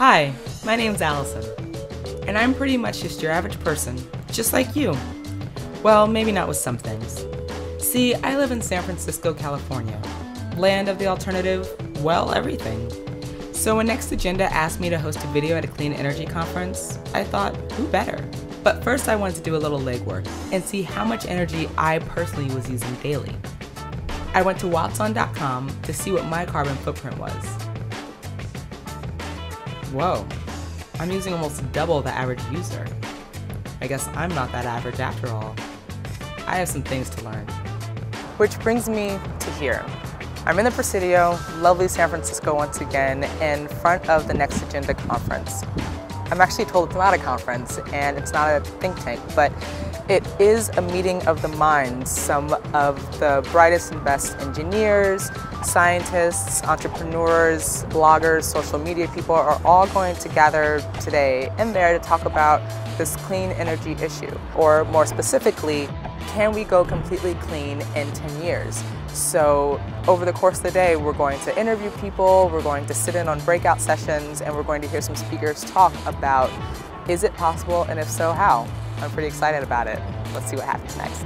Hi, my name's Allison, and I'm pretty much just your average person, just like you. Well, maybe not with some things. See, I live in San Francisco, California, land of the alternative, well, everything. So when Next Agenda asked me to host a video at a clean energy conference, I thought, who better? But first I wanted to do a little legwork and see how much energy I personally was using daily. I went to Watson.com to see what my carbon footprint was. Whoa, I'm using almost double the average user. I guess I'm not that average after all. I have some things to learn. Which brings me to here. I'm in the Presidio, lovely San Francisco once again, in front of the Next Agenda conference. I'm actually told it's not a conference and it's not a think tank, but it is a meeting of the minds. Some of the brightest and best engineers, scientists, entrepreneurs, bloggers, social media people are all going to gather today and there to talk about this clean energy issue, or more specifically, can we go completely clean in 10 years? So over the course of the day, we're going to interview people, we're going to sit in on breakout sessions, and we're going to hear some speakers talk about, is it possible, and if so, how? I'm pretty excited about it. Let's see what happens next.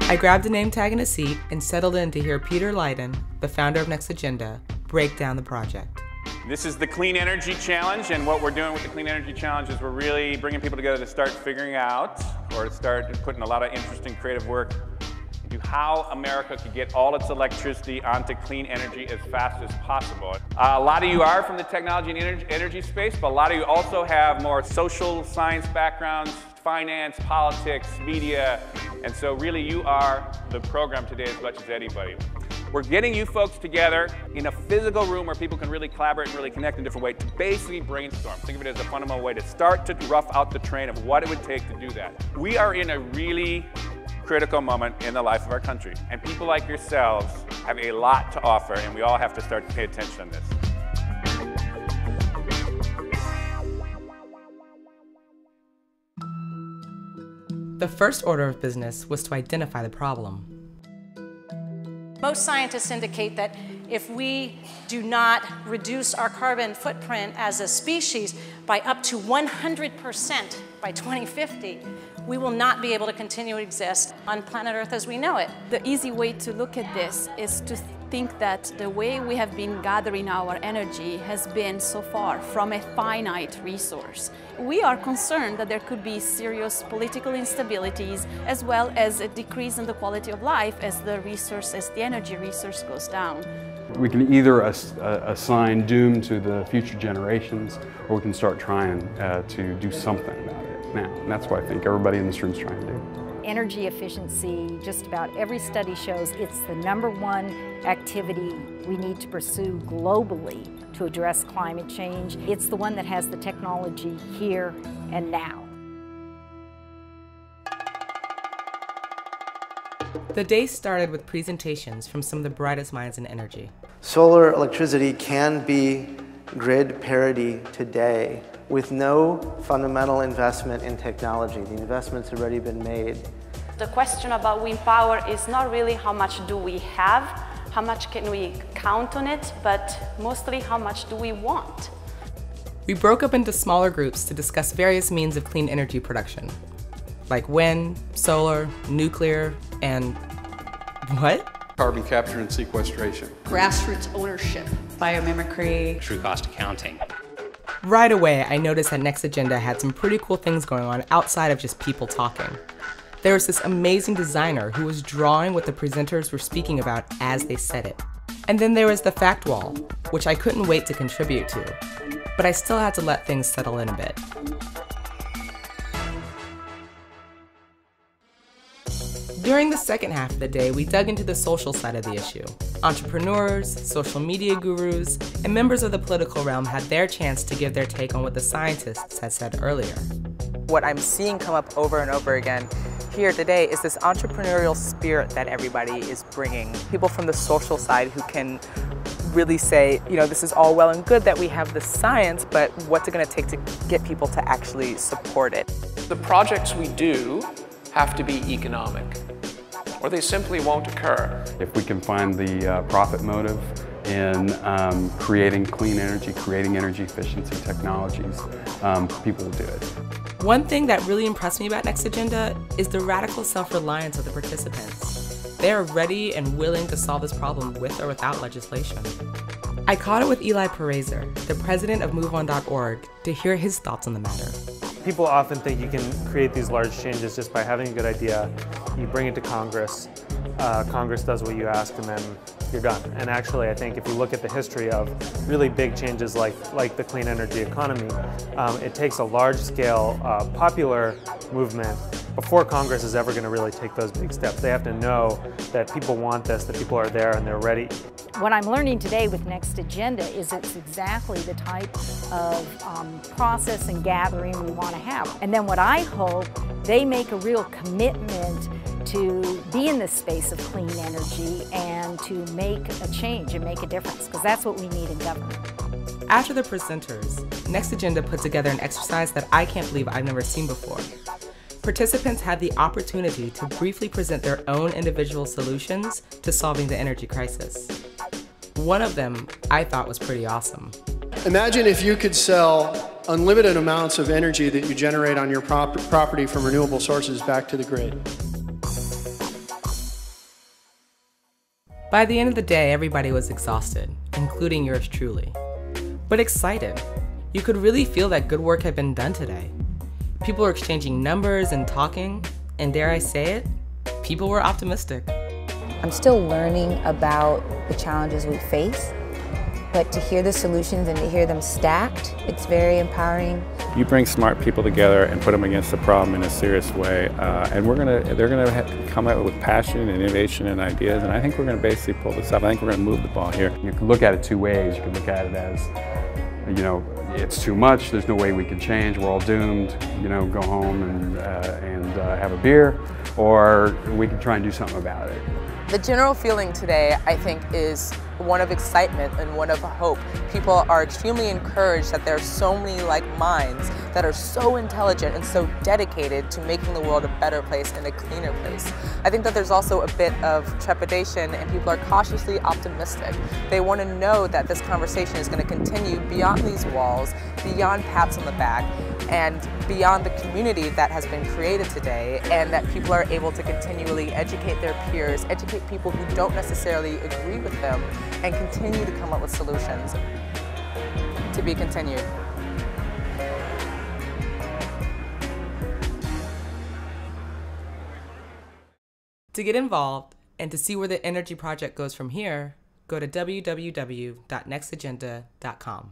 I grabbed a name tag and a seat and settled in to hear Peter Leiden, the founder of Next Agenda, break down the project. This is the Clean Energy Challenge, and what we're doing with the Clean Energy Challenge is we're really bringing people together to start figuring out, or to start putting a lot of interesting creative work into how America could get all its electricity onto clean energy as fast as possible. A lot of you are from the technology and energy space, but a lot of you also have more social science backgrounds, finance, politics, media, and so really you are the program today as much as anybody. We're getting you folks together in a physical room where people can really collaborate and really connect in different ways to basically brainstorm. Think of it as a fundamental way to start to rough out the terrain of what it would take to do that. We are in a really critical moment in the life of our country, and people like yourselves have a lot to offer, and we all have to start to pay attention to this. The first order of business was to identify the problem. Most scientists indicate that if we do not reduce our carbon footprint as a species by up to 100% by 2050, we will not be able to continue to exist on planet Earth as we know it. The easy way to look at this is to think that the way we have been gathering our energy has been so far from a finite resource. We are concerned that there could be serious political instabilities as well as a decrease in the quality of life as the energy resource goes down. We can either assign doom to the future generations, or we can start trying to do something about it now. And that's what I think everybody in this room is trying to do. Energy efficiency, just about every study shows it's the #1 activity we need to pursue globally to address climate change. It's the one that has the technology here and now. The day started with presentations from some of the brightest minds in energy. Solar electricity can be grid parity today with no fundamental investment in technology. The investment's already been made. The question about wind power is not really how much do we have, how much can we count on it, but mostly how much do we want. We broke up into smaller groups to discuss various means of clean energy production, like wind, solar, nuclear, and what? Carbon capture and sequestration. Grassroots ownership. Biomimicry. True cost accounting. Right away, I noticed that Next Agenda had some pretty cool things going on outside of just people talking. There was this amazing designer who was drawing what the presenters were speaking about as they said it. And then there was the fact wall, which I couldn't wait to contribute to, but I still had to let things settle in a bit. During the second half of the day, we dug into the social side of the issue. Entrepreneurs, social media gurus, and members of the political realm had their chance to give their take on what the scientists had said earlier. What I'm seeing come up over and over again here today is this entrepreneurial spirit that everybody is bringing. People from the social side who can really say, you know, this is all well and good that we have the science, but what's it going to take to get people to actually support it? The projects we do have to be economic. or they simply won't occur. If we can find the profit motive in creating clean energy, creating energy efficiency technologies, people will do it. One thing that really impressed me about Next Agenda is the radical self-reliance of the participants. They are ready and willing to solve this problem with or without legislation. I caught up with Eli Perazer, the president of MoveOn.org, to hear his thoughts on the matter. People often think you can create these large changes just by having a good idea. You bring it to Congress, Congress does what you ask, and then you're done. And actually, I think if you look at the history of really big changes like the clean energy economy, it takes a large-scale popular movement before Congress is ever going to really take those big steps. They have to know that people want this, that people are there and they're ready. What I'm learning today with Next Agenda is it's exactly the type of process and gathering we want to have. And then what I hope, they make a real commitment to be in this space of clean energy and to make a change and make a difference, because that's what we need in government. After the presenters, Next Agenda put together an exercise that I can't believe I've never seen before. Participants had the opportunity to briefly present their own individual solutions to solving the energy crisis. One of them I thought was pretty awesome. Imagine if you could sell unlimited amounts of energy that you generate on your property from renewable sources back to the grid. By the end of the day, everybody was exhausted, including yours truly, but excited. You could really feel that good work had been done today. People were exchanging numbers and talking, and dare I say it, people were optimistic. I'm still learning about the challenges we face, but to hear the solutions and to hear them stacked, it's very empowering. You bring smart people together and put them against the problem in a serious way, and they're gonna come out with passion and innovation and ideas, and I think we're gonna basically pull this up. I think we're gonna move the ball here. You can look at it two ways. You can look at it as, you know, it's too much, there's no way we can change, we're all doomed, you know, go home and have a beer, or we can try and do something about it. The general feeling today, I think, is one of excitement and one of hope. People are extremely encouraged that there are so many like minds that are so intelligent and so dedicated to making the world a better place and a cleaner place. I think that there's also a bit of trepidation and people are cautiously optimistic. They want to know that this conversation is going to continue beyond these walls, beyond pats on the back, and beyond the community that has been created today, and that people are able to continually educate their peers, educate people who don't necessarily agree with them, and continue to come up with solutions. To be continued. To get involved and to see where the Energy Project goes from here, go to www.nextagenda.com.